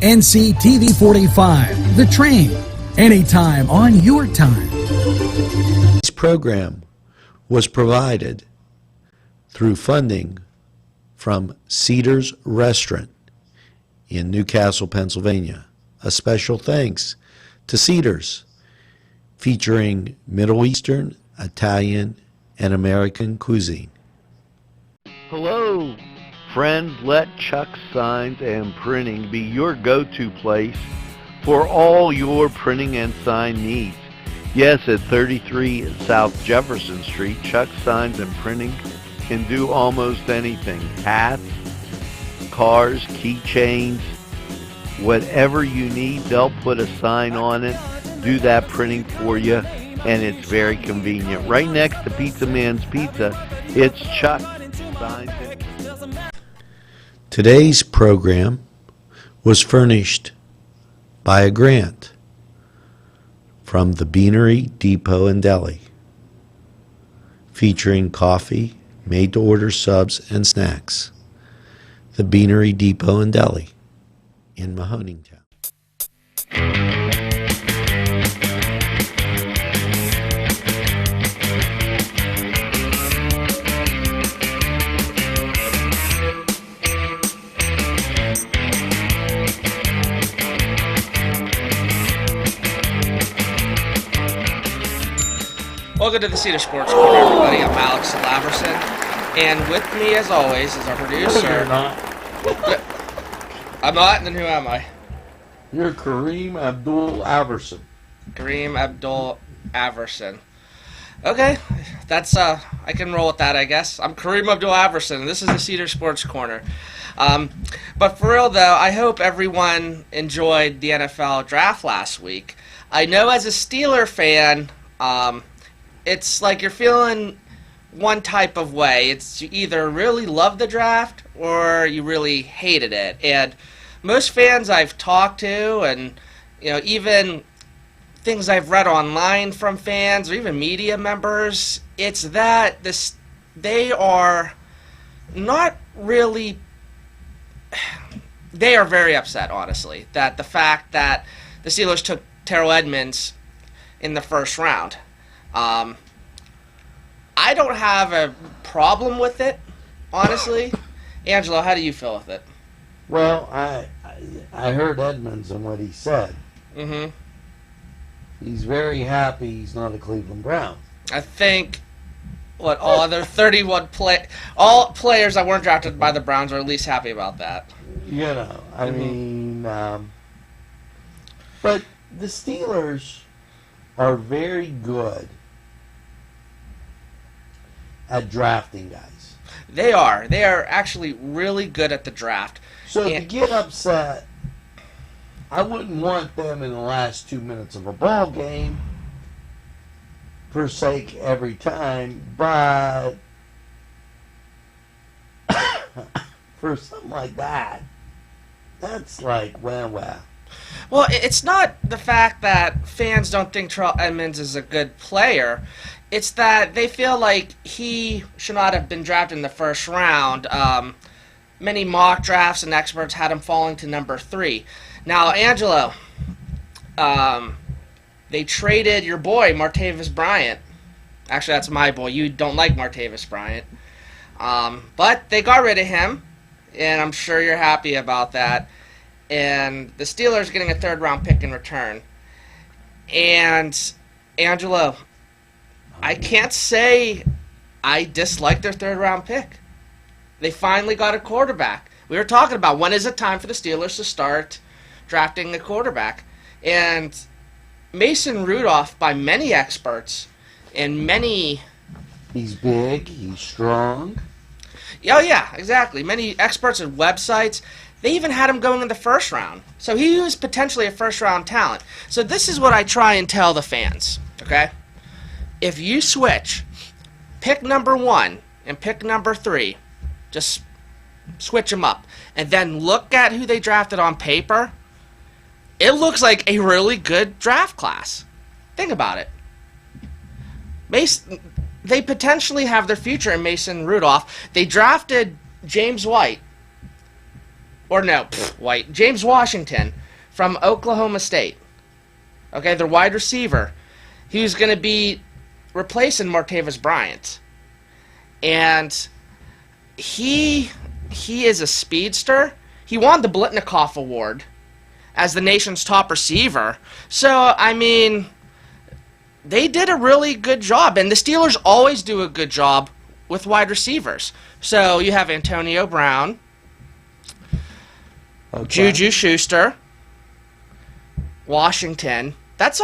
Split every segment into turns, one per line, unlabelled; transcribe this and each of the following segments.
NCTV45, The Train, anytime on your time.
This program was provided through funding from Cedars Restaurant in Newcastle, Pennsylvania. A special thanks to Cedars, featuring Middle Eastern, Italian, and American cuisine.
Hello, friends. Let Chuck Signs and Printing be your go-to place for all your printing and sign needs. Yes, at 33 South Jefferson Street, Chuck Signs and Printing can do almost anything. Hats, cars, keychains, whatever you need, they'll put a sign on it, do that printing for you, and it's very convenient. Right next to Pizza Man's Pizza, it's Chuck Signs and
Today's program was furnished by a grant from the Beanery Depot and Deli, featuring coffee, made-to-order subs, and snacks. The Beanery Depot and Deli in Mahoningtown.
Welcome to the Cedars Sports Corner, everybody. I'm Alex Laverson, and with me, as always, is our producer.
No, you're not.
I'm not, and then who am I?
You're Kareem Abdul-Averson.
Kareem Abdul-Averson. Okay, that's, I can roll with that, I guess. I'm Kareem Abdul-Averson, and this is the Cedars Sports Corner. But for real, though, I hope everyone enjoyed the NFL draft last week. I know as a Steeler fan, it's like you're feeling one type of way. It's you either really love the draft or you really hated it. And most fans I've talked to, and even things I've read online from fans or even media members, it's that they are not really. They are very upset, honestly, that the fact that the Steelers took Terrell Edmunds in the first round. I don't have a problem with it, honestly. Angelo, how do you feel with it?
Well, I heard Edmonds and what he said.
Mm-hmm.
He's very happy he's not a Cleveland Brown.
I think all other 31 all players that weren't drafted by the Browns are at least happy about that.
I mean, but the Steelers are very good at drafting guys.
They are. They are actually really good at the draft.
So to get upset, I wouldn't want them in the last 2 minutes of a ball game per se every time, but for something like that, that's like, well.
Well, it's not the fact that fans don't think Terrell Edmunds is a good player. It's that they feel like he should not have been drafted in the first round. Many mock drafts and experts had him falling to number 3. Now, Angelo, they traded your boy, Martavis Bryant. Actually, that's my boy. You don't like Martavis Bryant. But they got rid of him, and I'm sure you're happy about that. And the Steelers getting a third-round pick in return. And, Angelo, I can't say I dislike their third-round pick. They finally got a quarterback. We were talking about when is it time for the Steelers to start drafting a quarterback. And Mason Rudolph, by many experts, and many...
He's big, he's strong.
Oh, yeah, exactly. Many experts and websites, they even had him going in the first round. So he was potentially a first-round talent. So this is what I try and tell the fans, okay? If you switch, pick number 1 and pick number 3, just switch them up, and then look at who they drafted on paper, it looks like a really good draft class. Think about it. They potentially have their future in Mason Rudolph. They drafted James White. or no, White, James Washington from Oklahoma State. Okay, their wide receiver. He was going to be replacing Martavis Bryant. And he is a speedster. He won the Blitnikoff Award as the nation's top receiver. So, I mean, they did a really good job. And the Steelers always do a good job with wide receivers. So, you have Antonio Brown, Juju Schuster, Washington. That's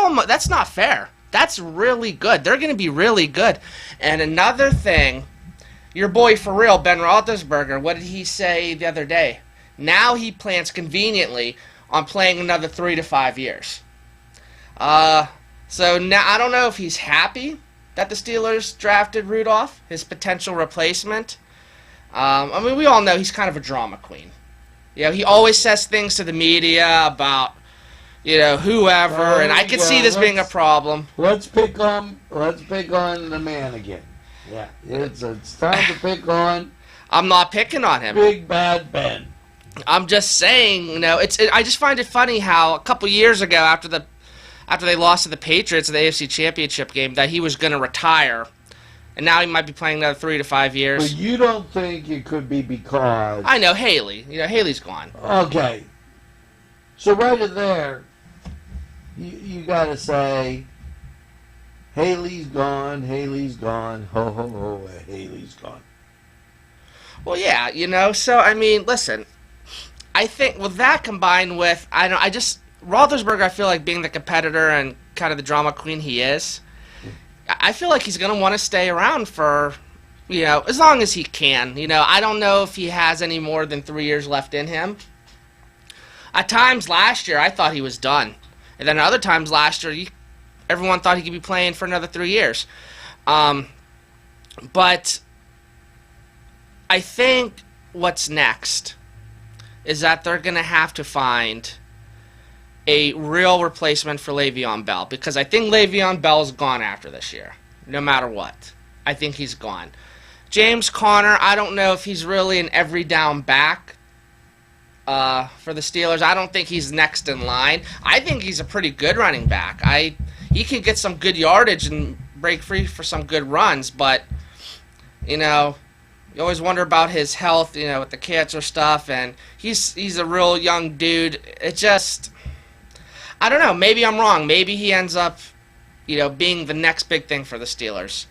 not fair. That's really good. They're going to be really good. And another thing, your boy for real, Ben Roethlisberger, what did he say the other day? Now he plans conveniently on playing another 3 to 5 years. So now I don't know if he's happy that the Steelers drafted Rudolph, his potential replacement. I mean, we all know he's kind of a drama queen. You know, he always says things to the media about, you know, whoever, and I can see this being a problem.
Let's pick on the man again. Yeah, it's time to pick on.
I'm not picking on him.
Big Bad Ben.
I'm just saying, you know, I just find it funny how a couple years ago, after they lost to the Patriots in the AFC Championship game, that he was going to retire, and now he might be playing another 3 to 5 years.
But you don't think it could be because
I know Haley. You know, Haley's gone.
Okay, so right in there, you got to say, Haley's gone, ho ho ho, Haley's gone.
Well, yeah, you know. So I mean, listen. I think with that combined with Roethlisberger, I feel like being the competitor and kind of the drama queen he is, I feel like he's going to want to stay around for, you know, as long as he can. You know, I don't know if he has any more than 3 years left in him. At times last year, I thought he was done. And then other times last year, everyone thought he could be playing for another 3 years. But I think what's next is that they're going to have to find a real replacement for Le'Veon Bell, because I think Le'Veon Bell's gone after this year, no matter what. I think he's gone. James Conner, I don't know if he's really an every down back for the Steelers. I don't think he's next in line. I think he's a pretty good running back. He can get some good yardage and break free for some good runs, but, you know, you always wonder about his health, you know, with the cancer stuff, and he's a real young dude. It just, I don't know, maybe I'm wrong. Maybe he ends up, you know, being the next big thing for the Steelers.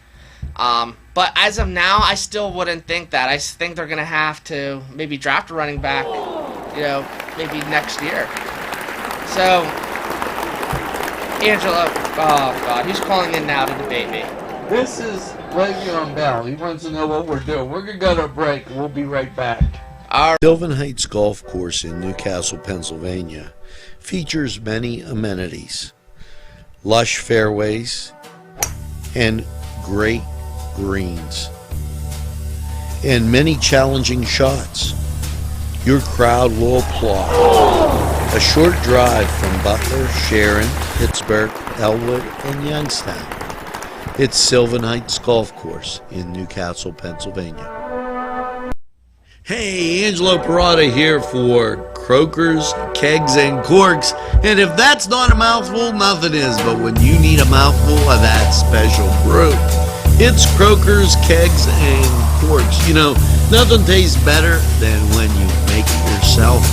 But as of now, I still wouldn't think that. I think they're going to have to maybe draft a running back, you know, maybe next year. So, Angela, oh God, who's calling in now to debate me?
This is Le'Veon Bell. He wants to know what we're doing. We're going to go to a break. We'll be right back.
Sylvan Heights Golf Course in Newcastle, Pennsylvania features many amenities, lush fairways, and great greens, and many challenging shots. Your crowd will applaud. A short drive from Butler, Sharon, Pittsburgh, Elwood, and Youngstown. It's Sylvan Heights Golf Course in Newcastle, Pennsylvania. Hey, Angelo Parada here for Croakers, Kegs, and Corks. And if that's not a mouthful, nothing is. But when you need a mouthful of that special brew, it's Croakers, Kegs, and Corks. You know, nothing tastes better than when you make it yourself.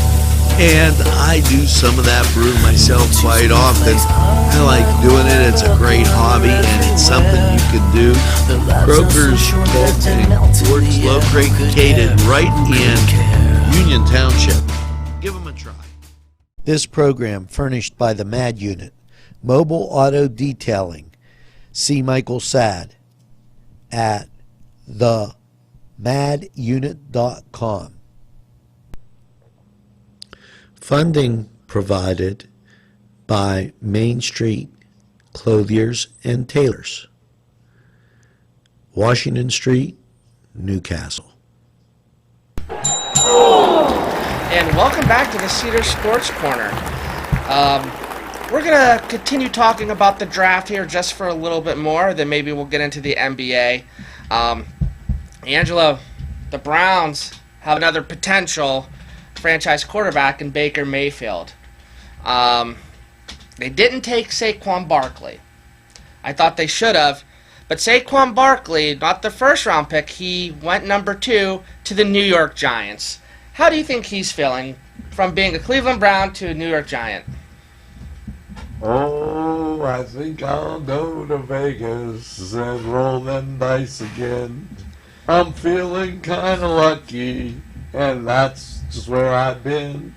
And I do some of that brew myself quite often. I like doing it. It's a great hobby, and it's something you can do. Croakers, Kegs, and Corks, located right in Union Township. Give them a try. This program furnished by the MAD Unit, Mobile Auto Detailing. See Michael Sad at themadunit.com. Funding provided by Main Street Clothiers and Tailors, Washington Street, Newcastle.
And welcome back to the Cedars Sports Corner. We're going to continue talking about the draft here just for a little bit more, then maybe we'll get into the NBA. Angelo, the Browns have another potential franchise quarterback in Baker Mayfield. They didn't take Saquon Barkley. I thought they should have. But Saquon Barkley, not the first-round pick, he went number 2 to the New York Giants. How do you think he's feeling from being a Cleveland Brown to a New York Giant?
Oh, I think I'll go to Vegas and roll them dice again. I'm feeling kind of lucky, and that's just where I've been.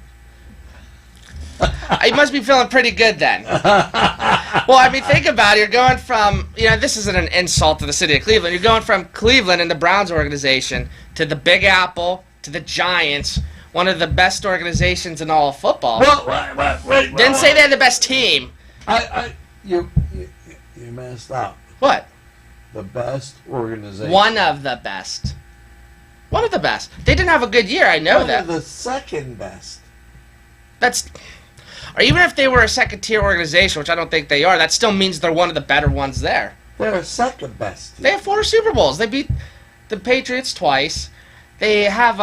You must be feeling pretty good then. Well, I mean, think about it. You're going from, this isn't an insult to the city of Cleveland. You're going from Cleveland and the Browns organization to the Big Apple to the Giants, one of the best organizations in all of football.
Well, wait.
Didn't say they're the best team.
You messed up.
What?
The best organization.
One of the best. One of the best. They didn't have a good year, I know
One
that.
of the second best.
Or even if they were a second-tier organization, which I don't think they are, that still means they're one of the better ones there.
They're a second best team.
They have 4 Super Bowls. They beat the Patriots twice. They have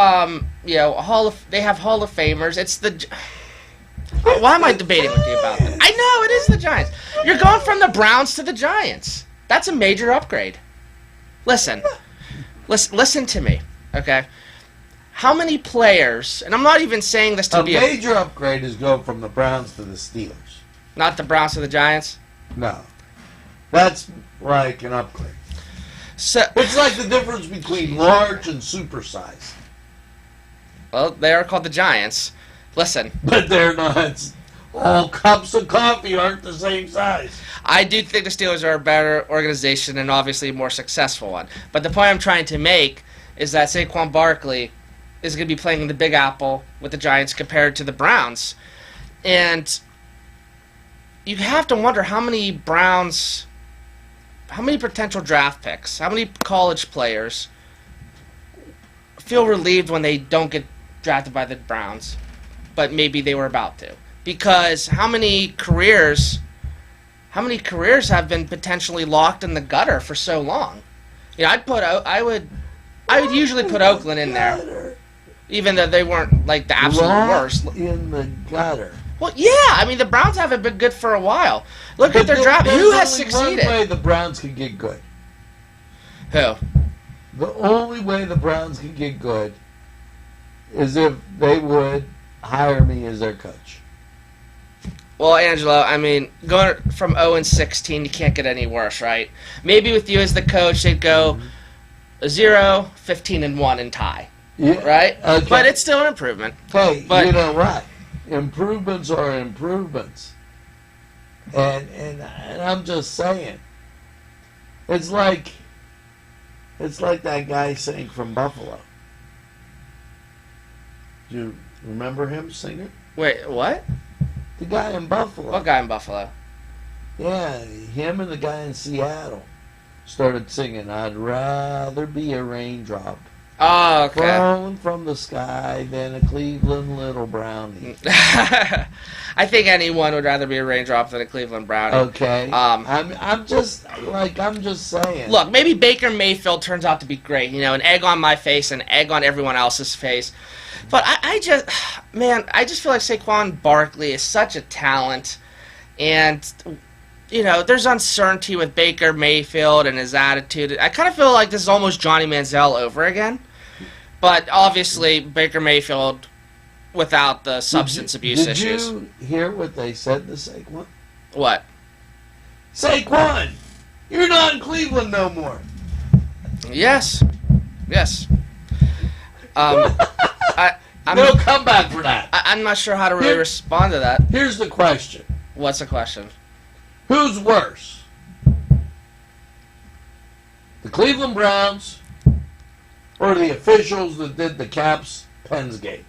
they have Hall of Famers. It's the why am I debating with you about that? I know it is the Giants. You're going from the Browns to the Giants. That's a major upgrade. Listen to me, okay? How many players, and I'm not even saying this to
A
be
major upgrade is going from the Browns to the Steelers.
not the Browns to the Giants?
No. That's like an upgrade.
So,
It's like the difference between large and supersize.
well, they are called the Giants. Listen,
But they're not. All cups of coffee aren't the same size.
I do think the Steelers are a better organization and obviously a more successful one. But the point I'm trying to make is that Saquon Barkley is going to be playing in the Big Apple with the Giants compared to the Browns. And you have to wonder how many potential draft picks, how many college players feel relieved when they don't get drafted by the Browns, but maybe they were about to. Because how many careers have been potentially locked in the gutter for so long? I would usually put Oakland in there, even though they weren't like the absolute worst.
In the gutter.
Well, yeah, I mean the Browns haven't been good for a while. Look at their draft. Who has succeeded?
There's only one way the Browns can get good.
Who?
The only way the Browns can get good is if they would hire me as their coach.
Well, Angelo, I mean, going from 0-16, you can't get any worse, right? Maybe with you as the coach, they'd go 0, 15-1 and tie,
Yeah,
right?
okay.
But it's still an improvement.
Hey,
But-
you know what? Improvements are improvements. And I'm just saying. It's like that guy sang from Buffalo. Do you remember him singing?
Wait, what?
The guy in Buffalo.
What guy in Buffalo?
Yeah, him and the guy in Seattle started singing, I'd rather be a raindrop
Oh, okay.
falling from the sky than a Cleveland little brownie.
I think anyone would rather be a raindrop than a Cleveland Brownie.
Okay. I'm just saying.
Look, maybe Baker Mayfield turns out to be great. An egg on my face, an egg on everyone else's face. But I just feel like Saquon Barkley is such a talent. And, there's uncertainty with Baker Mayfield and his attitude. I kind of feel like this is almost Johnny Manziel over again. But obviously, Baker Mayfield without the substance abuse issues.
Did you hear what they said to Saquon?
What?
Saquon, you're not in Cleveland no more.
Yes. I'm
No comeback for that.
I'm not sure how to really
Here-
respond to that.
Here's the question.
What's the question?
Who's worse? The Cleveland Browns or the officials that did the Caps-Pens game?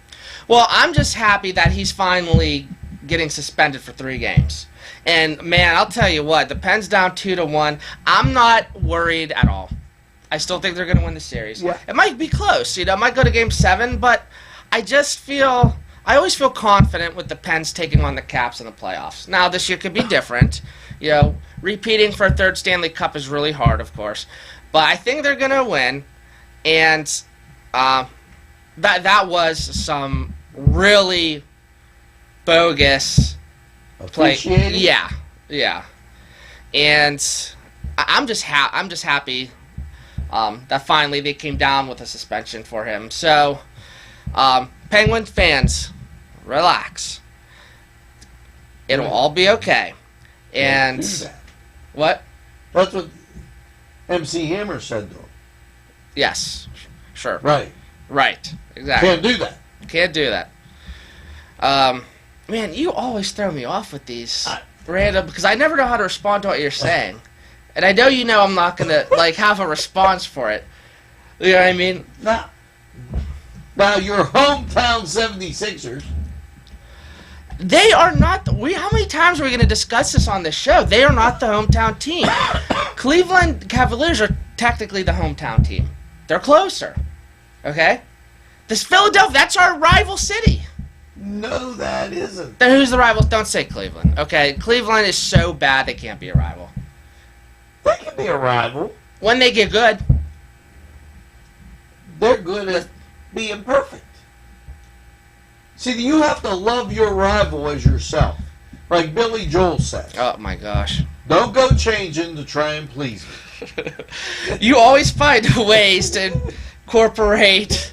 Well, I'm just happy that he's finally getting suspended for 3 games. And, man, I'll tell you what, the Pens down 2-1, I'm not worried at all. I still think they're going to win the series.
Yeah.
It might be close. It might go to Game 7, but I always feel confident with the Pens taking on the Caps in the playoffs. Now, this year could be different. Repeating for a 3rd Stanley Cup is really hard, of course. But I think they're going to win. And that was some really bogus play.
Officiating?
Yeah. And I'm just happy that finally they came down with a suspension for him. So, Penguin fans, relax. It'll all be okay. And
Can't do that.
what?
That's what MC Hammer said to him.
Yes, sure.
Right.
Exactly.
Can't do that.
Can't do that. Man, you always throw me off with these random, because I never know how to respond to what you're saying. And I know you know I'm not going to, like, have a response for it. You know what I mean?
Now your hometown 76ers.
They are not, how many times are we going to discuss this on this show? They are not the hometown team. Cleveland Cavaliers are technically the hometown team. They're closer. Okay? This Philadelphia, that's our rival city.
No, that isn't.
Then who's the rival? Don't say Cleveland. Okay? Cleveland is so bad they can't be a rival.
They can be a rival.
When they get good.
They're good at being perfect. See, you have to love your rival as yourself. Like Billy Joel says.
Oh my gosh.
Don't go changing to try and please me.
You always find ways to incorporate,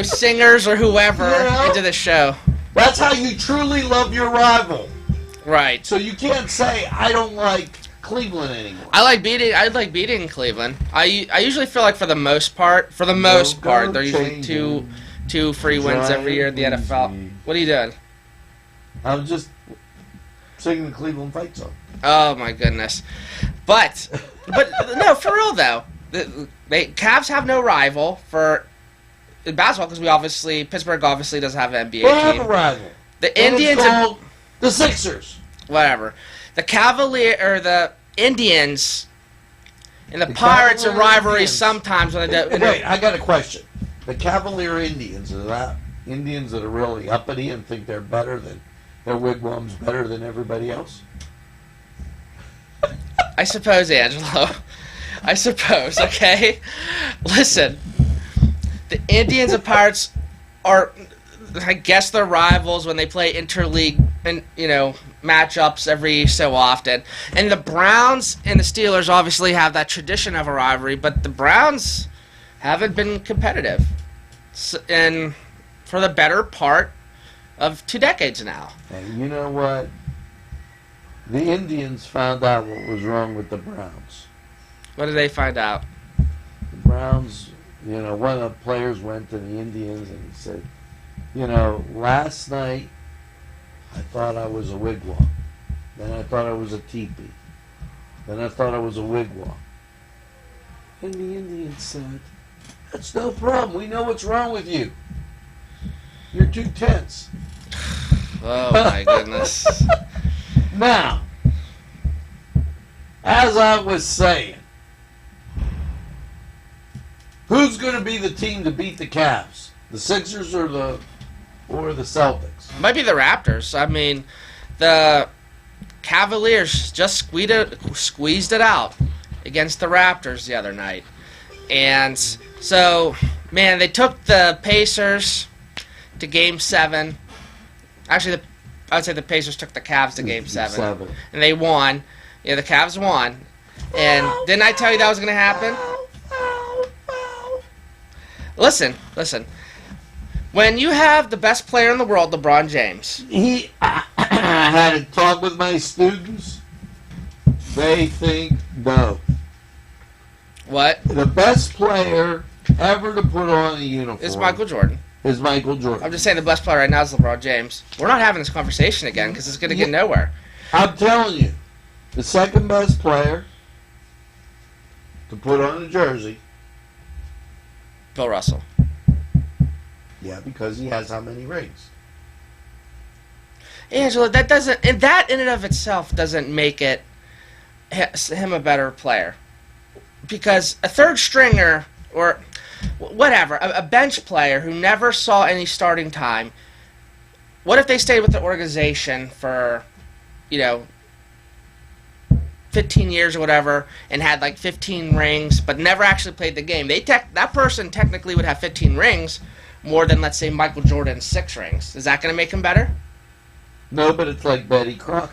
singers or whoever into the show.
That's how you truly love your rival.
Right.
So you can't say, I don't like Cleveland anymore.
I like beating Cleveland. I usually feel like for the most part, they're usually two free wins every year in the NFL. What are you doing?
I was just singing the Cleveland fight song.
Oh my goodness. But no, for real though. Cavs have no rival in basketball because Pittsburgh obviously doesn't have an NBA
They have a
team.
rival.
The
And
Indians
it's called the Sixers.
whatever. The Indians and the Pirates are
Cavalier
rivalries
Indians.
sometimes when they
Wait, I got a question. The Cavalier Indians, are that Indians that are really uppity and think they're better than their wigwam's better than everybody else?
I suppose, Angelo. I suppose, okay? Listen, the Indians and Pirates are, I guess, they're rivals when they play interleague and matchups every so often. And the Browns and the Steelers obviously have that tradition of a rivalry, but the Browns haven't been competitive and for the better part of 2 decades now.
And you know what? The Indians found out what was wrong with the Browns.
What did they find out?
The Browns, one of the players went to the Indians and he said, last night I thought I was a wigwam. Then I thought I was a teepee. Then I thought I was a wigwam. And the Indians said, that's no problem. We know what's wrong with you. You're too tense.
Oh my goodness.
Now, as I was saying, who's going to be the team to beat the Cavs? The Sixers or the Celtics?
Might be the Raptors. I mean, the Cavaliers just squeezed it out against the Raptors the other night. And so, man, they took the Pacers to Game 7. Actually, I would say the Pacers took the Cavs to Game 7. And they won. Yeah, the Cavs won. And didn't I tell you that was going to happen? Listen. When you have the best player in the world, LeBron James.
I had a talk with my students. They think no.
What?
The best player ever to put on a uniform
It's Michael Jordan.
Is Michael Jordan.
I'm just saying the best player right now is LeBron James. We're not having this conversation again because it's going to get nowhere.
I'm telling you, the second best player to put on a jersey.
Bill Russell.
Yeah, because he has how many rings?
Angela, that in and of itself doesn't make him a better player. Because a third stringer or whatever, a bench player who never saw any starting time, what if they stayed with the organization for, 15 years or whatever and had like 15 rings but never actually played the game? That person technically would have 15 rings, more than, let's say, Michael Jordan's 6 rings. Is that going to make him better?
No, but it's like Betty Crocker.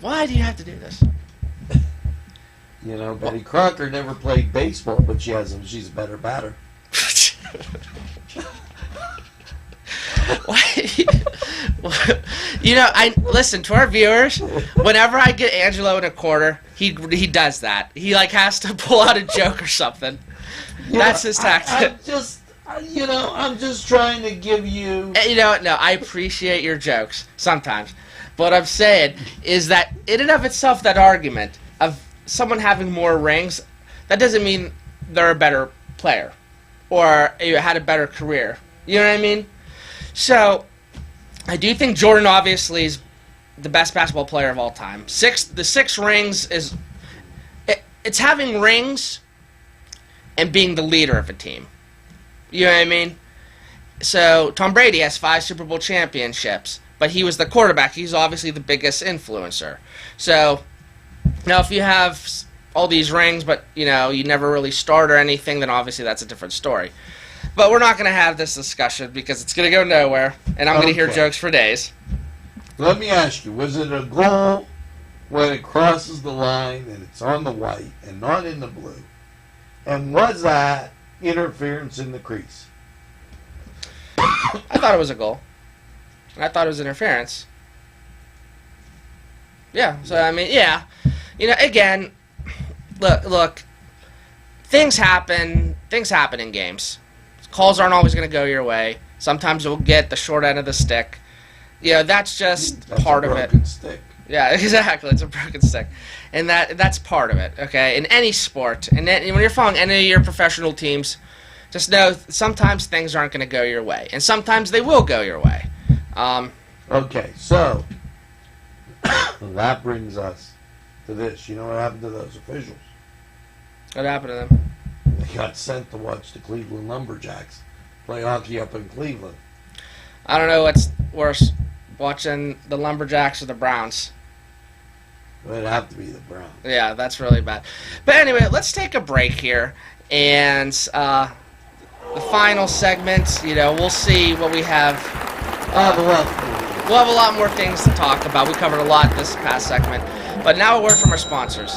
Why do you have to do this?
You know, Betty Crocker never played baseball, but she's a better batter.
You know, I listen to our viewers. Whenever I get Angelo in a corner, he does that. He like has to pull out a joke or something. That's his tactic.
I'm just trying to give you.
You know, no, I appreciate your jokes sometimes, but what I'm saying is that in and of itself, that argument of someone having more rings, that doesn't mean they're a better player or had a better career. You know what I mean? So, I do think Jordan obviously is the best basketball player of all time. The 6 rings is... It's having rings and being the leader of a team. You know what I mean? So, Tom Brady has 5 Super Bowl championships, but he was the quarterback. He's obviously the biggest influencer. So, now if you have all these rings, but, you know, you never really start or anything, then obviously that's a different story. But we're not going to have this discussion because it's going to go nowhere, and I'm going to hear jokes for days.
Let me ask you, was it a goal when it crosses the line and it's on the white and not in the blue? And was that interference in the crease?
I thought it was a goal. I thought it was interference. Yeah, so I mean, yeah. You know, again, look, things happen in games. Calls aren't always going to go your way. Sometimes you'll get the short end of the stick. You know, that's just part of it.
That's a broken stick.
Yeah, exactly. It's a broken stick. And that's part of it, okay? In any sport, and when you're following any of your professional teams, just know sometimes things aren't going to go your way. And sometimes they will go your way.
Okay, so that brings us to this. You know what happened to those officials?
What happened to them?
They got sent to watch the Cleveland Lumberjacks play hockey up in Cleveland.
I don't know what's worse, watching the Lumberjacks or the Browns.
It'd have to be the Browns.
Yeah, that's really bad. But anyway, let's take a break here. And the final segment, you know, we'll see what we have. We'll have a lot more things to talk about. We covered a lot this past segment. But now a word from our sponsors.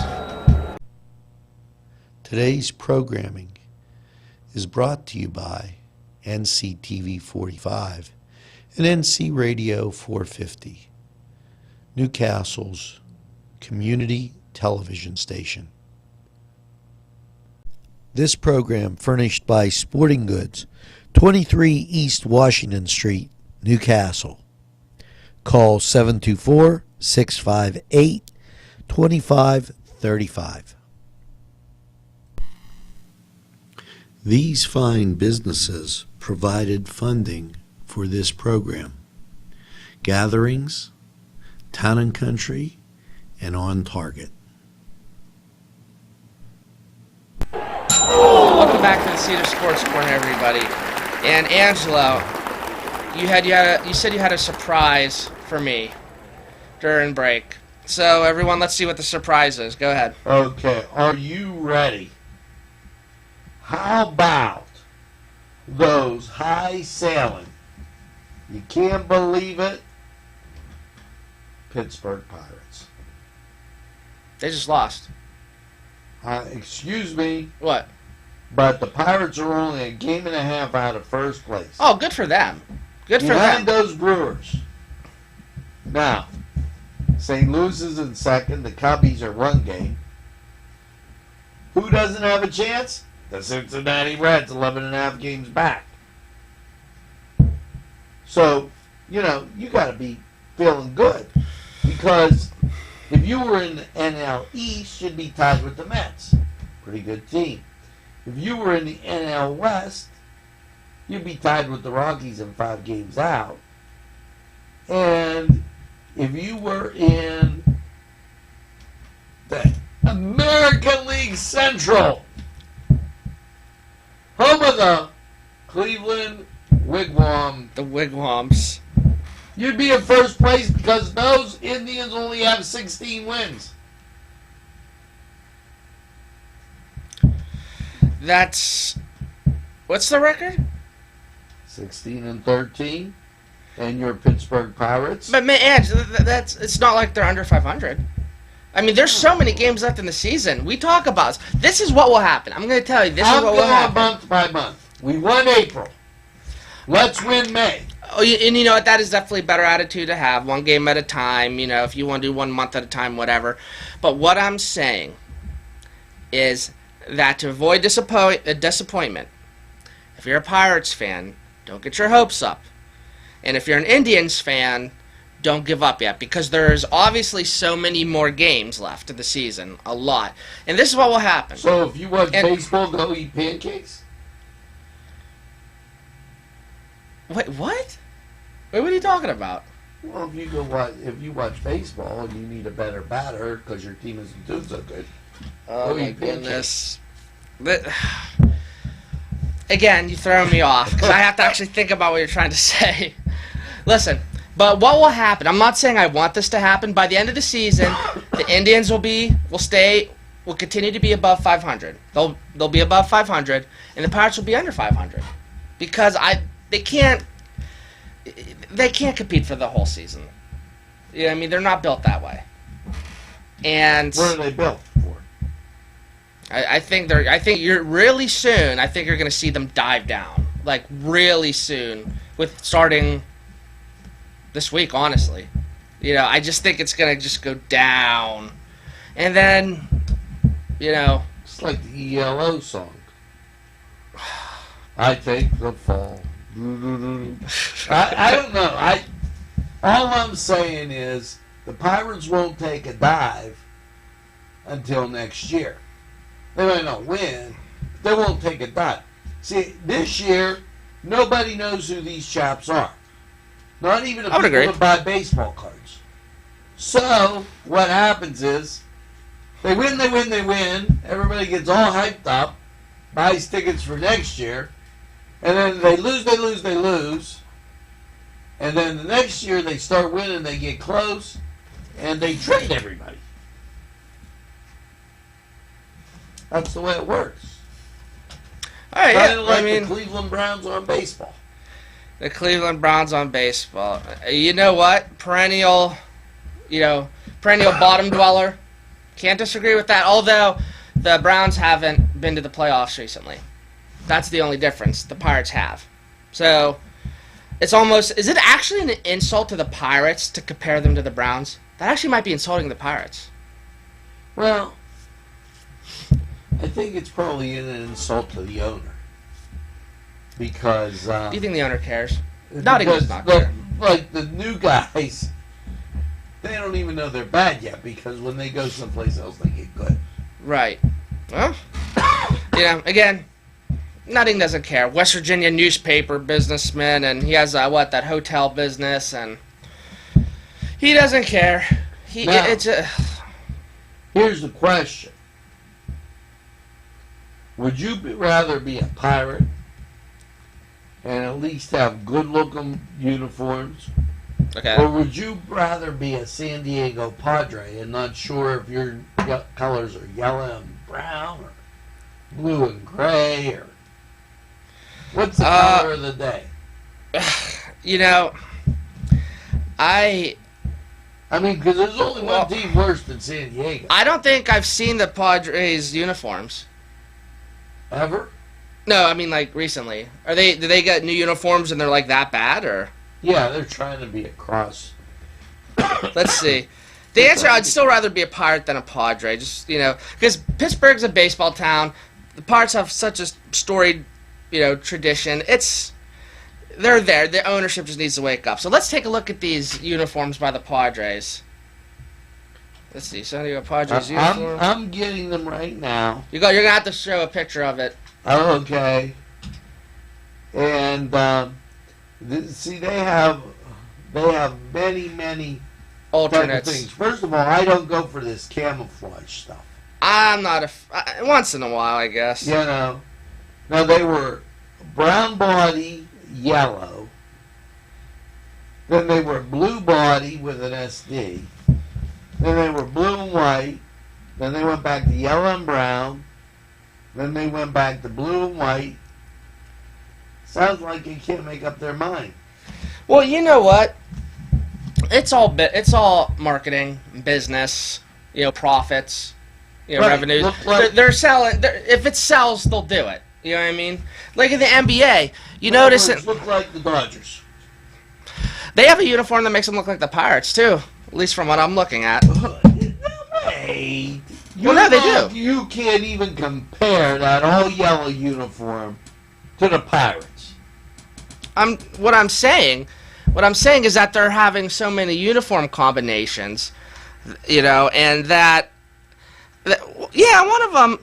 Today's programming is brought to you by NCTV45 and NC Radio 450, Newcastle's community television station. This program furnished by Sporting Goods, 23 East Washington Street, Newcastle. Call 724-658-2535. These fine businesses provided funding for this program. Gatherings, Town and Country, and On Target.
Welcome back to the Cedars Sports Corner, everybody. And Angelo, you said you had a surprise for me during break. So everyone, let's see what the surprise is. Go ahead.
Okay, are you ready? How about those high sailing, you can't believe it, Pittsburgh Pirates?
They just lost.
Excuse me,
What?
but the Pirates are only a game and a half out of first place.
Oh, good for them. Good for
Behind
them.
those Brewers. Now, St. Louis is in second. The Cubbies are one game. Who doesn't have a chance? The Cincinnati Reds, 11 and a half games back. So, you know, you got to be feeling good. Because if you were in the NL East, you'd be tied with the Mets. Pretty good team. If you were in the NL West, you'd be tied with the Rockies and 5 games out. And if you were in the American League Central, home of the Cleveland Wigwam,
The Wigwams.
you'd be in first place because those Indians only have 16 wins.
That's What's the record?
16-13, and your Pittsburgh Pirates.
But man, it's not like they're under 500. I mean, there's so many games left in the season. We talk about this is what will happen. I'm going to tell you, this is what will happen.
Month by month. We won April. Let's win May.
Oh, and you know what? That is definitely a better attitude to have. One game at a time. You know, if you want to do 1 month at a time, whatever. But what I'm saying is that to avoid disappointment, if you're a Pirates fan, don't get your hopes up. And if you're an Indians fan, don't give up yet, because there's obviously so many more games left in the season. A lot. And this is what will happen.
So if you watch baseball, go eat pancakes?
Wait, what? Wait, what are you talking about?
Well, if you watch baseball and you need a better batter because your team isn't doing so good,
oh my goodness. Again, you throw me off because I have to actually think about what you're trying to say. Listen, but what will happen? I'm not saying I want this to happen. By the end of the season, the Indians will continue to be above 500. They'll be above 500, and the Pirates will be under 500 because they can't compete for the whole season. You know what I mean? They're not built that way. And
what are they built for?
I think you're really soon. I think you're going to see them dive down, like really soon, with starting this week. Honestly, you know, I just think it's going to just go down, and then, you know,
it's like the ELO song. I take the fall. I don't know. All I'm saying is the Pirates won't take a dive until next year. They might not win, but they won't take a dive. See, this year, nobody knows who these chaps are. Not even the people that buy baseball cards. So, what happens is, they win. Everybody gets all hyped up, buys tickets for next year, and then they lose. And then the next year they start winning, they get close, and they trade everybody. That's the way it works.
All right,
kind of like the Cleveland Browns on baseball.
The Cleveland Browns on baseball. You know what? Perennial bottom dweller. Can't disagree with that. Although the Browns haven't been to the playoffs recently. That's the only difference. The Pirates have. So it's almost, is it actually an insult to the Pirates to compare them to the Browns? That actually might be insulting the Pirates.
Well, I think it's probably an insult to the owner. Because...
do you think the owner cares? Not even not care.
Like the new guys, they don't even know they're bad yet, because when they go someplace else, they get good.
Right. Well, again, Nutting doesn't care. West Virginia newspaper businessman, and he has that hotel business, and he doesn't care. Here's
the question: would you rather be a Pirate and at least have good-looking uniforms, or would you rather be a San Diego Padre and not sure if your colors are yellow and brown or blue and gray, or what's the color of the day? I mean, because there's only one team worse than San Diego.
I don't think I've seen the Padres uniforms.
Ever?
No, I mean like recently. Do they get new uniforms and they're like that bad, or?
Yeah, they're trying to be a cross.
Let's see. The answer, I'd still rather be a Pirate than a Padre. Just, because Pittsburgh's a baseball town. The Pirates have such a storied, tradition. They're there. The ownership just needs to wake up. So let's take a look at these uniforms by the Padres. Let's see. San Diego Padres uniforms.
I'm getting them right now.
You're gonna have to show a picture of it.
Oh, okay. And see, they have many
alternates.
Things. First of all, I don't go for this camouflage stuff.
I'm not once in a while, I guess.
Now they were brown body, yellow. Then they were blue body with an SD. Then they were blue and white. Then they went back to yellow and brown. Then they went back to blue and white. Sounds like they can't make up their mind.
Well, you know what? It's all marketing, business, profits,
Right.
revenues.
Look like-
They're selling. If it sells, they'll do it. You know what I mean? Like in the NBA, you notice it.
Look like the Dodgers.
They have a uniform that makes them look like the Pirates too. At least from what I'm looking at.
Hey,
Well, no, they do.
You can't even compare that all yellow uniform to the Pirates.
What I'm saying is that they're having so many uniform combinations, and that one of them.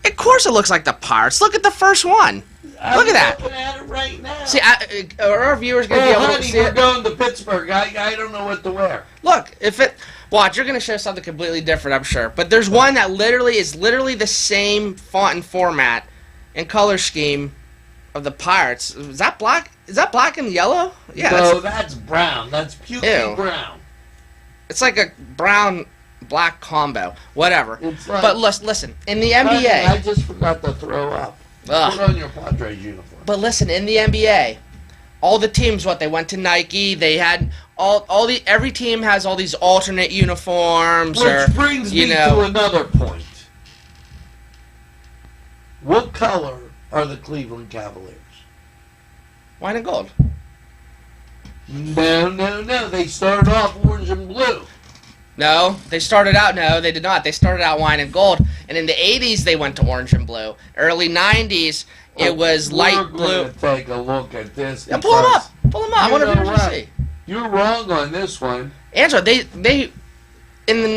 Of course, it looks like the Pirates. Look at the first one. Look at that.
I'm looking at it right now.
See, are our viewers going to be able
honey,
to see
we're
it?
going to Pittsburgh. I don't know what to wear.
Look, watch, you're going to show something completely different, I'm sure. But there's one that is the same font and format and color scheme of the Pirates. Is that black? Is that black and yellow? Yeah.
No, that's brown. That's puky
Ew.
brown.
It's like a brown-black combo. Whatever.
It's like,
But listen, in the
honey,
NBA...
I just forgot to throw up.
Ugh.
Put on your Padres uniform.
But listen, in the NBA, all the teams, they went to Nike. They had every team has all these alternate uniforms.
Which brings me to another point. What color are the Cleveland Cavaliers?
Wine and gold.
No. They started off orange and blue.
No, they started out. No, they did not. They started out wine and gold, and in the '80s they went to orange and blue. Early '90s it was light blue.
We're going to take a look at this.
Yeah, pull them up. Pull them up. I want to
know what?
see.
You're wrong on this one.
Angela, they in the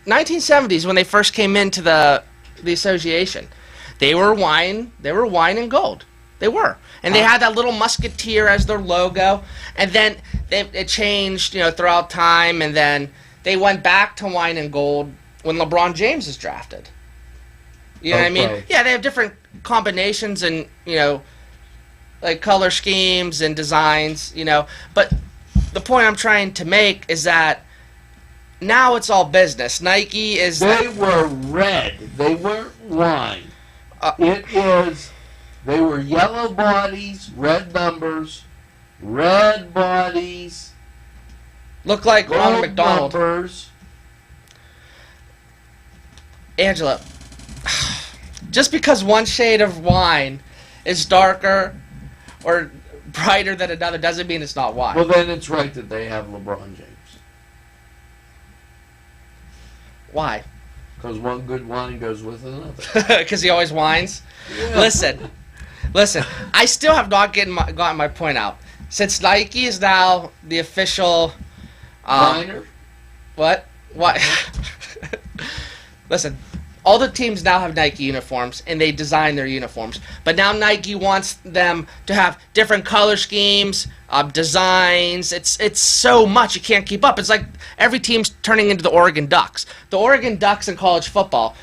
1970s when they first came into the association, they were wine and gold. They were. And they had that little musketeer as their logo, and then it changed, throughout time, and then they went back to wine and gold when LeBron James is drafted. You know what I mean? Yeah, they have different combinations and, like color schemes and designs, but the point I'm trying to make is that now it's all business. Nike is...
They were red. They weren't wine. They were yellow bodies, red numbers, red bodies.
Look like Ronald
gold
McDonald.
Numbers.
Angela, just because one shade of wine is darker or brighter than another doesn't mean it's not wine.
Well, then it's right that they have LeBron James.
Why?
Because one good wine goes with another.
Because he always whines?
Yeah.
Listen. I still have not gotten my point out. Since Nike is now the official...
Minor?
What? Listen, all the teams now have Nike uniforms, and they design their uniforms. But now Nike wants them to have different color schemes, designs. It's so much you can't keep up. It's like every team's turning into the Oregon Ducks. The Oregon Ducks in college football,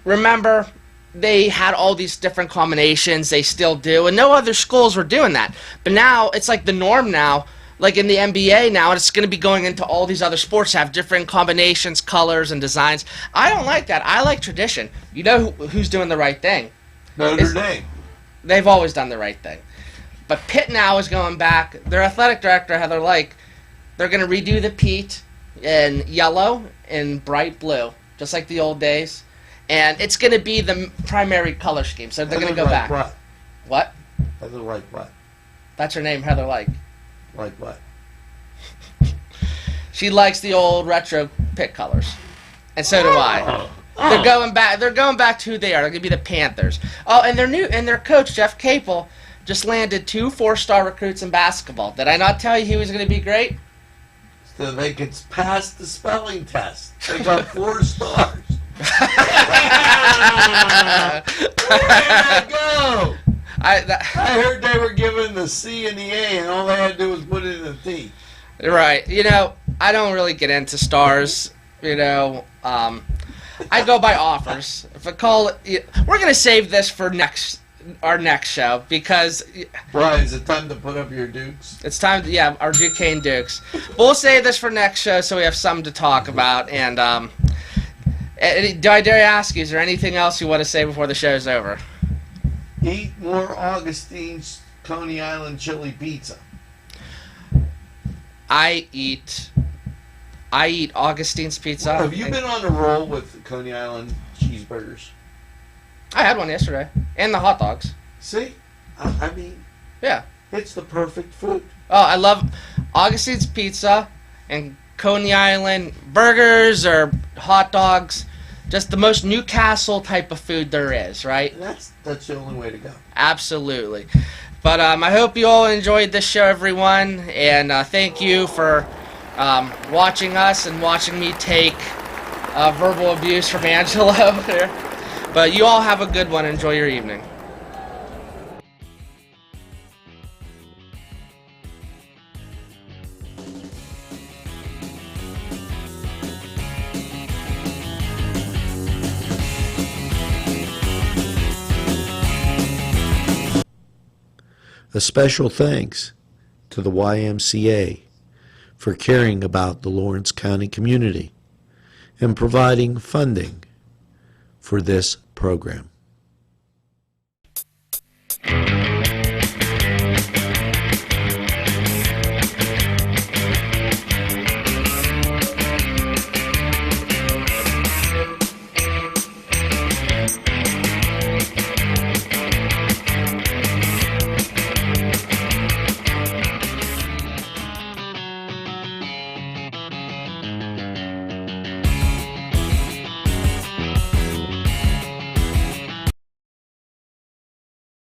remember, they had all these different combinations. They still do, and no other schools were doing that. But now it's like the norm now. Like in the NBA now, it's going to be going into all these other sports to have different combinations, colors, and designs. I don't like that. I like tradition. You know who's doing the right thing?
Notre Dame.
They've always done the right thing. But Pitt now is going back. Their athletic director, Heather Lyke, they're going to redo the Pete in yellow and bright blue, just like the old days. And it's going to be the primary color scheme. So they're going to go back. What?
Heather like what?
That's her name, Heather Lyke.
Like what?
She likes the old retro Pitt colors, and so do I.
Oh.
They're going back. They're going back to who they are. They're going to be the Panthers. Oh, and their coach Jeff Capel just landed 2 4-star recruits in basketball. Did I not tell you he was going to be great?
So they could pass the spelling test. They got 4 stars. Where did I go? I heard they were given the C and the A, and all they had to do was put it in the D.
Right. I don't really get into stars. I go by offers. If I call it, we're gonna save this for our next show because.
Why is it time to put up your Dukes?
It's time to, our Duquesne Dukes. We'll save this for next show so we have something to talk about. And do I dare ask you, is there anything else you want to say before the show's over?
Eat more Augustine's Coney Island chili pizza.
I eat Augustine's pizza.
Have you been on a roll with Coney Island cheeseburgers?
I had one yesterday. And the hot dogs.
See? I mean,
Yeah.
it's the perfect food.
Oh, I love Augustine's pizza and Coney Island burgers or hot dogs. Just the most Newcastle type of food there is, right?
That's the only way to go.
Absolutely. But I hope you all enjoyed this show, everyone. And thank you for watching us and watching me take verbal abuse from Angela over there. But you all have a good one. Enjoy your evening.
A special thanks to the YMCA for caring about the Lawrence County community and providing funding for this program.